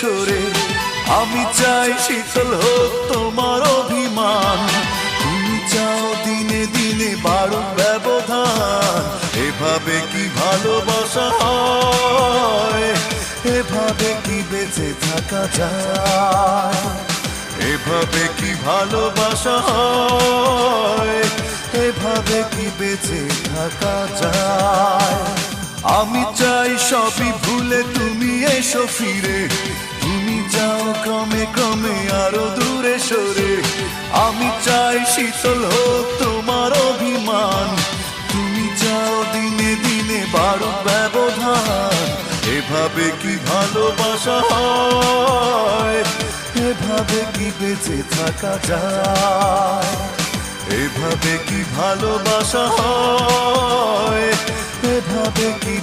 সরে। আমি চাই শীতল হোক তোমার অভিমান, তুমি চাও দিনে দিনে বাড়ুক ব্যবধান। এভাবে কি ভালোবাসা হয়, এভাবে কি বেঁচে থাকা যায়, এভাবে কি ভালোবাসা হয়, এভাবে কি বেঁচে থাকা যায়। আমি চাই সবই ভুলে তুমি এসো ফিরে, তুমি যাও ক্রমে ক্রমে আরো দূরে সরে। আমি চাই শীতল হোক তোমার অভিমান, তুমি যাও দিনে দিনে বাড়ুক ব্যবধান। এভাবে কি ভালোবাসা হয়, এভাবে কি বেঁচে থাকা যায়, এভাবে কি ভালোবাসা হয়, এভাবে কি